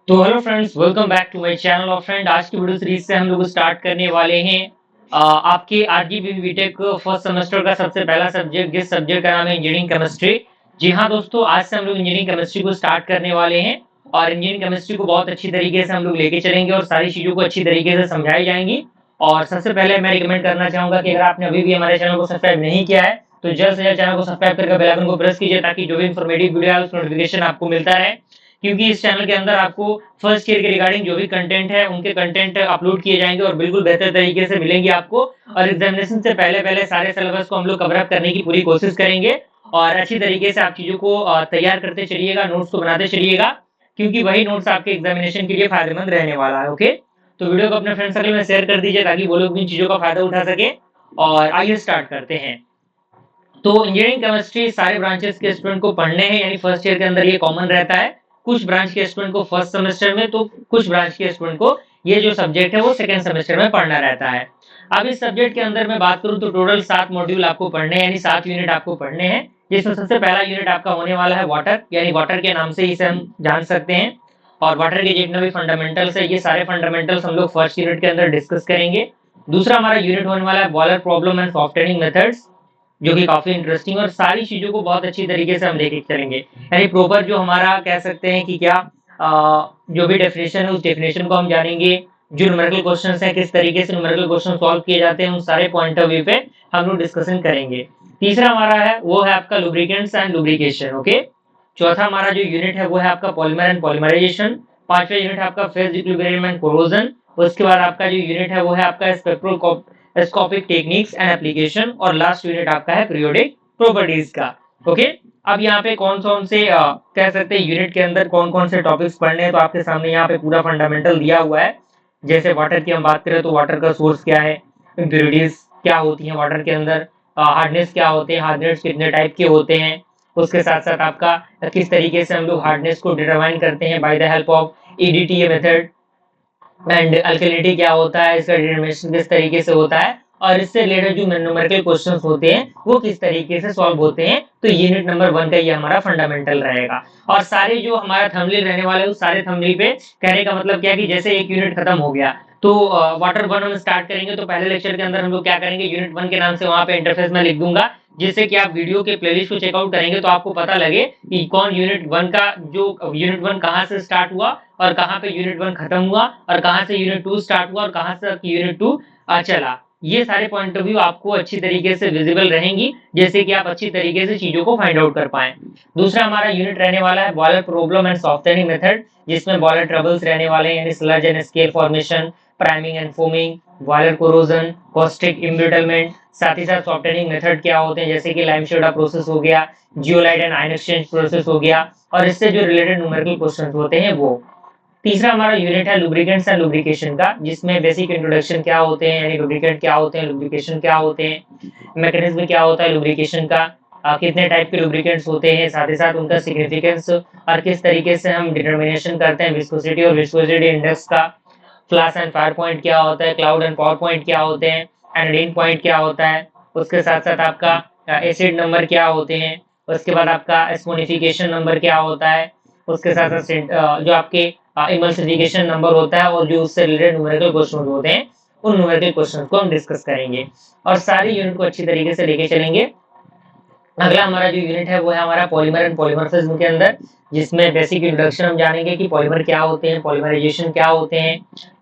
तो hello friends, welcome back to my channel. और friend, आज की वीडियो सीरीज से हम लोग स्टार्ट करने वाले हैं आपके आरजीबी बीटेक फर्स्ट सेमेस्टर का सबसे पहला सब्जेक्ट, जिस सब्जेक्ट का नाम है इंजीनियरिंग केमिस्ट्री। जी हाँ दोस्तों, आज से हम लोग इंजीनियरिंग केमिस्ट्री को स्टार्ट करने वाले हैं और इंजीनियरिंग केमिस्ट्री को बहुत अच्छी तरीके से हम लोग लेके चलेंगे और सारी चीजों को अच्छी तरीके से समझाई जाएंगी। और सबसे पहले मैं रिकमेंड करना चाहूंगा कि अगर आपने अभी भी हमारे चैनल को सब्सक्राइब नहीं किया है तो जल्द से जल्द चैनल को सब्सक्राइब करके बेल आइकन को प्रेस कीजिए, ताकि जो भी इन्फॉर्मेटिव वीडियो है उसका नोटिफिकेशन आपको मिलता रहे। क्योंकि इस चैनल के अंदर आपको फर्स्ट ईयर के रिगार्डिंग जो भी कंटेंट है उनके कंटेंट अपलोड किए जाएंगे और बिल्कुल बेहतर तरीके से मिलेंगे आपको। और एग्जामिनेशन से पहले पहले सारे सिलेबस को हम लोग कवर अप करने की पूरी कोशिश करेंगे और अच्छी तरीके से आप चीजों को तैयार करते चलिएगा, नोट्स को बनाते चलिएगा, क्योंकि वही नोट्स आपके एग्जामिनेशन के लिए फायदेमंद रहने वाला है। ओके, तो वीडियो को अपने फ्रेंड सर्कल में शेयर कर दीजिए ताकि वो लोग भी इन चीजों का फायदा उठा सके। और आइए स्टार्ट करते हैं। तो इंजीनियरिंग केमिस्ट्री सारे ब्रांचेस के स्टूडेंट को पढ़ने हैं, यानी फर्स्ट ईयर के अंदर ये कॉमन रहता है। कुछ ब्रांच के स्टूडेंट को फर्स्ट सेमेस्टर में, तो कुछ ब्रांच के स्टूडेंट को ये जो सब्जेक्ट है वो सेकंड सेमेस्टर में पढ़ना रहता है। अब इस सब्जेक्ट के अंदर मैं बात करूं तो टोटल 7 मॉड्यूल आपको पढ़ने हैं, यानी 7 यूनिट आपको पढ़ने हैं। जिसमें सबसे पहला यूनिट आपका होने वाला है वाटर, यानी वाटर के नाम से इसे हम जान सकते हैं। और वाटर के जितने भी फंडामेंटल्स है, ये सारे फंडामेंटल्स हम लोग फर्स्ट यूनिट के अंदर डिस्कस करेंगे। दूसरा हमारा यूनिट होने वाला है बॉयलर प्रॉब्लम एंड सॉफ्टवेयरिंग मेथड्स, जो कि काफी इंटरेस्टिंग और सारी चीजों को बहुत अच्छी तरीके से हम लेके चलेंगे। यानी प्रॉपर जो हमारा कह सकते हैं कि क्या जो भी डेफिनेशन है उस डेफिनेशन को हम जानेंगे। जो न्यूमेरिकल क्वेश्चंस हैं, किस तरीके से न्यूमेरिकल क्वेश्चन सॉल्व किए जाते हैं, उन सारे पॉइंट ऑफ व्यू पे हम लोग डिस्कशन करेंगे। तीसरा हमारा है वो है आपका लुब्रिकेंट्स एंड लुब्रिकेशन। ओके, चौथा हमारा जो यूनिट है वो है आपका पॉलीमर एंड पॉलीमराइजेशन। पांचवा यूनिट है आपका फेज इक्विलिब्रियम एंड कोरोजन। उसके बाद आपका जो यूनिट है वो है आपका स्पेक्ट्रोस्कोपिक टेक्निक्स एंड एप्लीकेशन। और लास्ट यूनिट आपका है पीरियोडिक प्रॉपर्टीज का। ओके, अब यहाँ पे कौन कौन से कह सकते हैं यूनिट के अंदर कौन कौन से टॉपिक्स पढ़ने हैं, तो आपके सामने यहाँ पे पूरा फंडामेंटल दिया हुआ है। जैसे वाटर की हम बात करें तो वाटर का सोर्स क्या है, इम्प्योरिटीज क्या होती हैं वाटर के अंदर, हार्डनेस क्या होते हैं, हार्डनेस कितने टाइप के होते हैं। उसके साथ साथ आपका किस तरीके से हम लोग हार्डनेस को डिटरमाइन करते हैं by the help of EDTA method. And alkalinity क्या होता है, इसका डिटरमिनेशन किस तरीके से होता है, और इससे रिलेटेड जो न्यूमेरिकल क्वेश्चंस होते हैं वो किस तरीके से सॉल्व होते हैं। तो यूनिट नंबर 1 का ये हमारा फंडामेंटल रहेगा। और सारे जो हमारा थंबनेल रहने वाले हैं उस सारे थंबनेल पे कहने का मतलब क्या है कि जैसे एक यूनिट खत्म हो गया तो वाटर 1 हम स्टार्ट करेंगे, तो पहले लेक्चर के अंदर हम लोग क्या करेंगे, यूनिट 1 के नाम से वहां पे इंटरफेस में लिख दूंगा, जिससे कि आप वीडियो के प्लेलिस्ट को चेकआउट करेंगे तो आपको पता लगे कि कौन यूनिट 1 का, जो यूनिट 1 कहाँ से स्टार्ट हुआ और कहाँ पे यूनिट 1 खत्म हुआ, और कहाँ से यूनिट 2 स्टार्ट हुआ और कहाँ से यूनिट 2 चला। ये सारे पॉइंट ऑफ व्यू आपको अच्छी तरीके से विजिबल रहेंगी, जैसे कि आप अच्छी तरीके से चीजों को फाइंड आउट कर पाए। दूसरा हमारा यूनिट रहने वाला है बॉयलर प्रॉब्लम एंड सॉफ्टवेयरिंग मेथड, जिसमें बॉयलर ट्रबल्स रहने वाले हैं, यानी sludge and scale formation, priming and foaming, boiler corrosion, caustic embrittlement. साथ ही साथ सॉफ्टवेयरिंग मेथड क्या होते हैं, जैसे कि लाइमशेड प्रोसेस हो गया, zeolite and ion exchange process हो गया, और इससे जो रिलेटेड न्यूमेरिकल क्वेश्चंस होते हैं वो। तीसरा हमारा यूनिट है लुब्रिकेंट्स एंड लुब्रिकेशन का, जिसमें बेसिक इंट्रोडक्शन क्या होते हैं, यानी लुब्रिकेंट क्या होते हैं, लुब्रिकेशन क्या होते हैं, मैकेनिज्म क्या होता है लुब्रिकेशन का, कितने टाइप के लुब्रिकेंट्स होते हैं, साथ ही साथ उनका सिग्निफिकेंस और किस तरीके से हम डिटर्मिनेशन करते हैं विस्कोसिटी और विस्कोसिटी इंडेक्स का। फ्लैश एंड फायर पॉइंट क्या होता है, क्लाउड एंड पावर पॉइंट क्या होते हैं, एंड रेन पॉइंट क्या होता है। उसके साथ साथ आपका एसिड नंबर क्या होते हैं। उसके बाद आपका एस्मोनिफिकेशन नंबर क्या होता है। उसके साथ साथ जो आपके इमल्सिफिकेशन नंबर होता है, और जो उससे रिलेटेड न्यूमेरिकल क्वेश्चन होते हैं उन न्यूमेरिकल क्वेश्चन को हम डिस्कस करेंगे और सारी यूनिट को अच्छी तरीके से लेके चलेंगे। अगला हमारा जो यूनिट है वो है हमारा पॉलीमर एंड पॉलीमर्फिज्म के अंदर, जिसमें बेसिक इंट्रोडक्शन हम जानेंगे कि पॉलीमर क्या होते हैं, पॉलीमराइजेशन क्या होते हैं,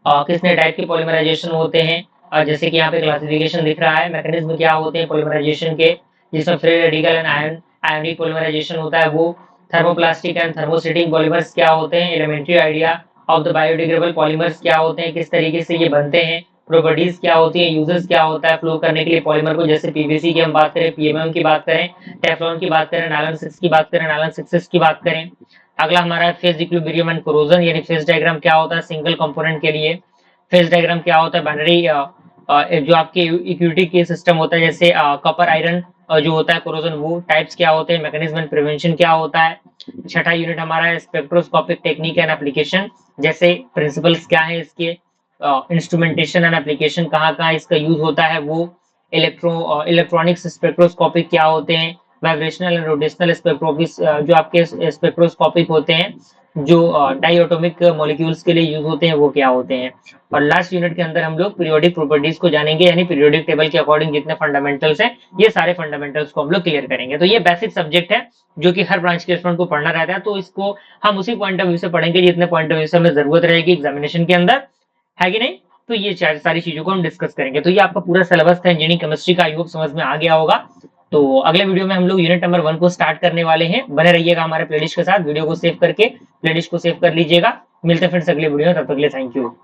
कितने टाइप के पॉलीमराइजेशन होते हैं, और जैसे कि यहाँ पे क्लासिफिकेशन दिख रहा है, मैकेनिज्म क्या होते हैं पॉलीमराइजेशन के, जिसमें free radical and ionic polymerization होता है वो, थर्मोप्लास्टिक एंड थर्मोसेटिंग पॉलीमर्स क्या होते हैं, elementary idea of the biodegradable polymers क्या होते हैं, किस तरीके से ये बनते हैं, प्रॉपर्टीज क्या होती है, यूजेस क्या होता है फ्लो करने के लिए पॉलीमर को, जैसे पीवीसी की हम बात करें, पीएमएम की बात करें, टेफ्लॉन की बात करें, नायलॉन 6 की बात करें, नायलॉन 6 की बात करें। अगला हमारा फेज इक्विलिब्रियम एंड कोरोजन, यानी फेज डायग्राम क्या होता है सिंगल कंपोनेंट के लिए, फेज डायग्राम क्या होता है बाइनरी, जो आपके इक्विटी के सिस्टम होता है, जैसे कॉपर आयरन जो होता है कोरोजन, वो टाइप्स क्या होते हैं, मैकेनिज्म एंड प्रिवेंशन क्या होता है। छठा यूनिट हमारा है स्पेक्ट्रोस्कोपिक टेक्निक एंड एप्लीकेशन, जैसे प्रिंसिपल्स क्या है इसके, इंस्ट्रूमेंटेशन एंड एप्लीकेशन कहाँ कहाँ इसका यूज होता है वो, इलेक्ट्रॉनिक्स स्पेक्ट्रोस्कोपिक क्या होते हैं, वाइब्रेशनल एंड रोटेशनल स्पेक्ट्रोस्कोपिक जो आपके स्पेक्ट्रोस्कोपिक होते हैं, जो डाइएटॉमिक मॉलिक्यूल्स के लिए यूज होते हैं वो क्या होते हैं। और लास्ट यूनिट के अंदर हम लोग पीरियोडिक प्रॉपर्टीज को जानेंगे, यानी पीरियोडिक टेबल के अकॉर्डिंग जितने फंडामेंटल्स हैं ये सारे फंडामेंटल्स को हम लोग क्लियर करेंगे। तो ये बेसिक सब्जेक्ट है जो कि हर ब्रांच के स्टूडेंट को पढ़ना रहता है, तो इसको हम उसी पॉइंट ऑफ व्यू से पढ़ेंगे जितने पॉइंट ऑफ व्यू से हमें जरूरत रहेगी एग्जामिनेशन के अंदर, है कि नहीं। तो ये सारी चीजों को हम डिस्कस करेंगे। तो ये आपका पूरा सिलेबस था इंजीनियरिंग केमिस्ट्री का, आई होप समझ में आ गया होगा। तो अगले वीडियो में हम लोग यूनिट नंबर 1 को स्टार्ट करने वाले हैं। बने रहिएगा हमारे प्लेलिस्ट के साथ, वीडियो को सेव करके प्लेलिस्ट को सेव कर लीजिएगा। मिलते हैं फिर अगले वीडियो में, तब तक के लिए थैंक यू।